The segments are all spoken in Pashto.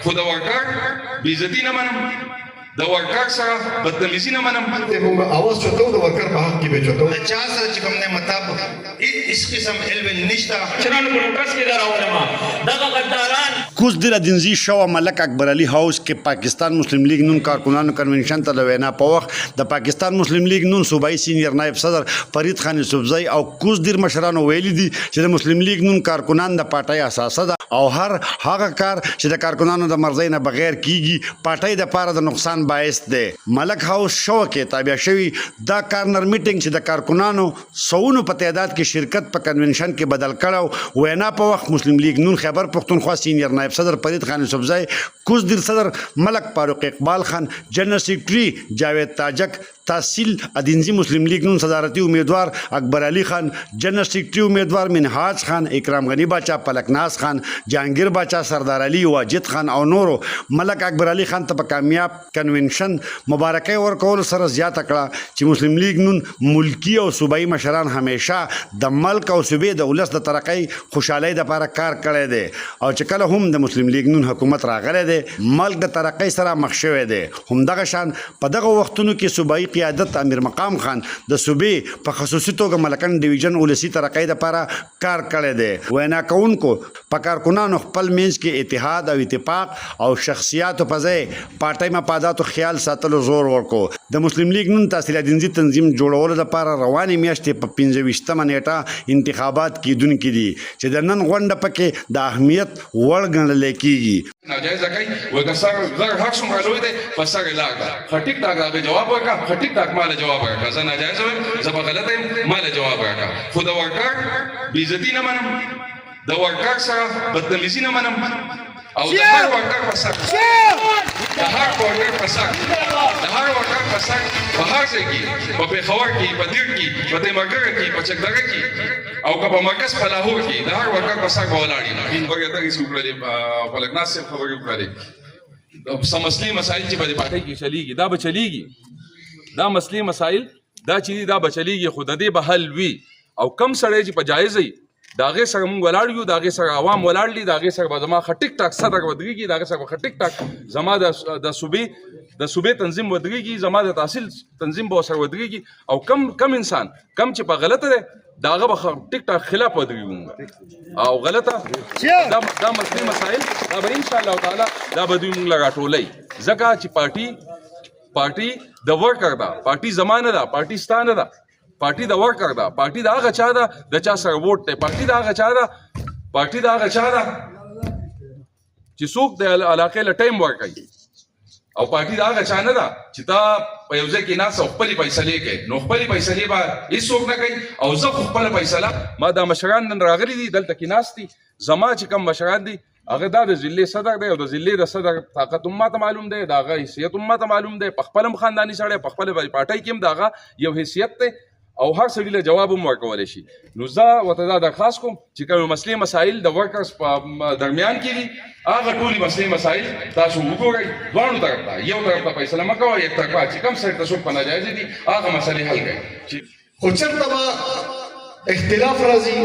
خو د ورکر بې عزتي نه منم، د ورکر سره بدتمیزي نه منم. موږ اواز چوتو د ورکر په حق کې به چوتو. د چا سره چې کوم نه مطلب هیڅ قسم علم نشته. چرانو په نوټس کې دراولم دغه غداران कुछ दिला दिनजी शव मलक अकबर अली हाउस के पाकिस्तान मुस्लिम लीग नून कारकुनान कन्वेंशन ته لوینا په وخت د پاکستان مسلم لیگ نون صوبایي سینیر نائب صدر فرید خان یوسفزئی او کوز دیر مشرانو ویلي دي چې د مسلم لیگ نون کارکنان د پارټۍ اساسه ده او هر هغه کار چې د کارکنانو د مرضی نه بغیر کیږي پارټۍ د پاره د نقصان باعث ده. ملک هاوس شو کې تابع شوی دا کارنر میټینګ چې د کارکنانو سونو په تعداد کې شرکت په کنونشن کې بدل کړو وینا په وخت مسلم لیگ نون خیبر پختونخوا سینیر نائب صدر فرید خان یوسفزئی، کوز دیر صدر ملک فاروق اقبال خان، جنرل سیکرٹری جاوید تاجک، تحصیل ادینزی مسلم لیگ نون صدارتی امیدوار اکبر علی خان، جنرل سیکرٹری امیدوار منہاج خان، اکرام غنی باچا، پلکناز خان، جہانگیر باچا، سردار علی، واجد خان او نورو ملک اکبر علی خان ته په کامیاب کنونشن مبارکۍ ورکول سره زیاته کړه چې مسلم لیگ نون ملکی او صوبایي مشران همیشه د ملک او صوبې د ولس د ترقۍ خوشحالۍ دپاره کار کړی دی او چې کله هم د مسلم لیگ نون حکومت راغلی دی ملک د ترقۍ سره مخ شوی دی. همدغه شان په دغه وختونو کې صوبایي قیادت امیر مقام خان د صوبې په خصوصي توګه ملکن ډیویژن ولسي ترقۍ دپاره کار کړی دی. وینا کوونکو په کارکنانو خپل منځ کې اتحاد او اتفاق او شخصیاتو په ځای پارټۍ مفاداتو خیال ساتلو زور ورکړو. د مسلم لیگ نون تحصیل دینزي تنظیم جوړولو لپاره روانې میاشتې په 25مه نیټه انتخابات کیدونکي دي چې د نن غونډه پکې د اهمیت وړ ګڼل کیږي. ناجایزه کوي وایي که زر حق څومره لوی دی په سر یې لار ده. ښه ټیک ټاک هغې جواب ورکړه، ښه ټیک ټاک ماله جواب ورکړه. زه ناجایزه وایم، زه به غلطه یم، ماله جواب ورکړه. خو د ورکر بې عزتي نه منم، د ورکر سره بدتمیزي نه منم او د هر ورکر په سر د هر ورکر په سر د هر ورکر په سر په هر ځای کې په پېښور کې، په دیر کې، په تیمرګره کې، په چکدره کې او که په مرکز په لاهور کې د هر ورکر په سر به ولاړ یم. خبرې دغې څه وکړلې، پلکناز صاحب خبرې وکړلې. څه مسلې مسایل چې په دې پارټۍ کې چلیږي دا به چلیږي، دا مسلې مسایل دا چې دي دا به چلیږي، خو د دې به حل وي او کم سړی چې په جایزه وي د هغې سره مونږ ولاړ یو، د هغې سره عوام ولاړ دي، د هغې سره به زما ښه ټیک ټاک صدر ودرېږي، د هغې سره به ښه ټیک ټاک زما د صوبې تنظیم ودرېږي، زما د تحصیل تنظیم به ورسره ودرېږي او کم انسان کم چې په غلطه دی د هغه به ټیک ټاک خلاف ودرېږو مونږ او غلطه دا مسلې مسایل دا به انشاءالله تعالی دا به دوی مونږ له راټولوي. ځکه چې پارټي د ورکر ده، پارټي زما نه ده، پارټي ستا نه ده، پارټي د ورکر ده، پارټي د هغه چا ده د چا سره ووټ دی، پارټي د هغه چا ده، پارټي د هغه چا ده چې څوک د علاقې له ټایم ورکوي او پارټي د هغه چا نه ده چې تا په یو ځای کې ناست او خپلې فیصلې کوي. نو خپلې فیصلې به هېڅوک نه کوي او زه خو خپله فیصله ما دا مشران نن راغلي دي دلته کې ناست دي، زما چې کوم مشران دي هغه دا د ضلع صدر دی او د ضلع د صدر طاقت هم ماته معلوم دی، د هغه حیثیت هم ماته معلوم دی، په خپل هم خانداني سړی په خپله پارټۍ کې هم د هغه یو حیثیت دی او هر سړي له جواب هم ورکولی شي. نو زه ورته دا درخواست کوم چې کومې مسلې مسایل د ورکرز په درمیان کې دي هغه ټولې مسلې مسایل تاسو وګورئ دواړو طرف ته، یو طرف ته فیصله مه کوئ، یک طرفه چې کوم سړي ته څوک په ناجایزه دي هغه مسلې حل کړئ. خو چېرته به اختلاف راځي،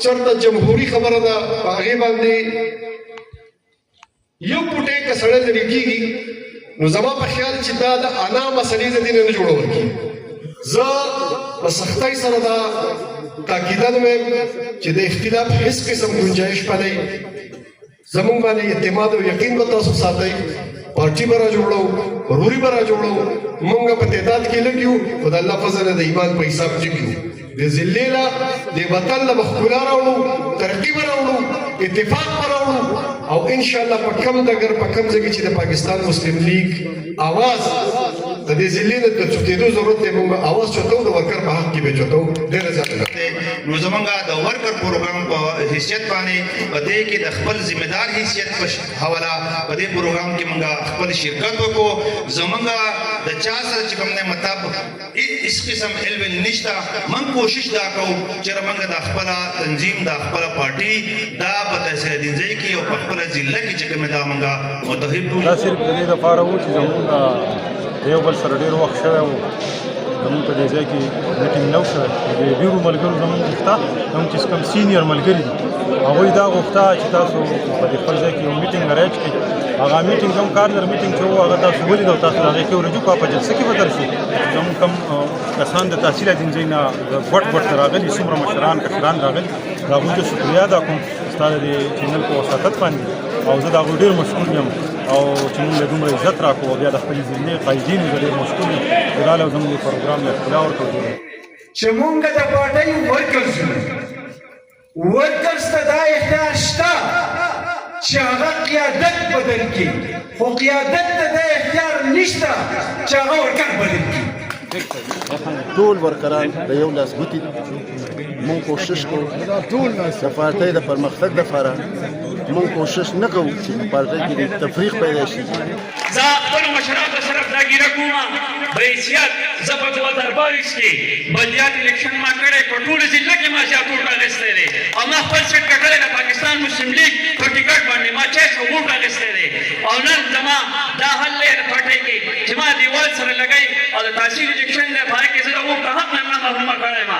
چېرته جمهوري خبره ده په هغې باندې یو پوټی که سړی لرې کېږي نو زما په خیال چې دا د انا مسلې د دې نه جوړول کېږي. زه په سختۍ سره دا تاکیدن وایم چې د اختلاف هېڅ قسم گنجایش به دی. زمونږ باندې اعتماد او یقین به تاسو ساتئ، پارټي به را جوړو، وروري به را جوړو، مونږ په تعداد کې لږ یو خو د الله فضل د ایمان په حساب جګ یو. د ضلع له د وطن له به ښکلا راوړو، ترقي به راوړو، اتفاق به راوړو او انشاءالله په کم ډګر په کم ځای کې چې د پاکستان مسلم لیگ اواز د دې ضلع نه د چوتېدو ضرورت دی، مونږ اواز چوتو د ورکر په حق کې به چوتو. ډېره زیاته نو زمونږ د ورکر پروګرام په حیثیت باندې په دې کې د خپل ذمہ دار حیثیت په حواله په دې پروګرام کې مونږ خپل شرکت وکړو. زمونږ د چا سره چې کوم نه مطلب هیڅ قسم علم نشته، مونږ کوشش دا کوو چې مونږ د خپله تنظیم د خپله پارټي دا په تحصیل دینځای کې او په خپله ضلع کې چې کومې دا مونږ متحد کړو. دا صرف د دې لپاره و چې زمونږ یو بل سره ډېر وخت شوی و، زمونږ په دې ځای کې میټینګ نه و شوی. د ډېرو ملګرو زمونږ غوښته زمونږ چې کوم سینیر ملګري دي هغوی دا غوښته چې تاسو په دې خپل ځای کې یو میټینګ ارینج کړئ هغه میټینګ کوم کار در میټینګ چې وو هغه تاسو ولیدو تاسو هغې کې ورجو کا په جلسه کې به درشي زموږ کوم کسان د تحصیل دین نه غټ غټ راغلي څومره مشران کشران راغلي د هغوی ته شکریا ادا کوم ستا د دې چینل په وساطت باندې او زه د هغوی ډېر مشکور یم او چې موږ له دومره عزت راکړو او بیا د خپلې ضمني قایدینو زه ډېر مشکور یم چې راغلی او زموږ د پروګرام له اطلاع ورکړو چې مونږ د پارټۍ ورکرز ورکرز ته دا اختیار شته چې هغه قیادت بدل کړي خو قیادت ته دا اختیار نشته چې هغه ورکر بدل کړي ټول ورکران د یو لاس ګوتې مونږ کوشش کوو د پارټۍ د پرمختګ لپاره مونږ کوشش نه کوو چې په پارټۍ کې د تفریق پیدا شي زه خپلو مشرانو سره دا ګیره کوم رئیسیت زه په 2022 کې بلدیات الیکشن ما کړی په ټولو ضلع کې ما زیات ووټ اخیستی دی او ما خپل سیټ ګټلی د پاکستان مسلم لیگ په ټکټ باندې ما 600 ووټ اخیستی دی او نن زما دا حل دی د پارټۍ کې چې ما دیوال سره لګی او د تحصیل الیکشن د باره کې زه د ووټ د حق نه محرومه کړی یم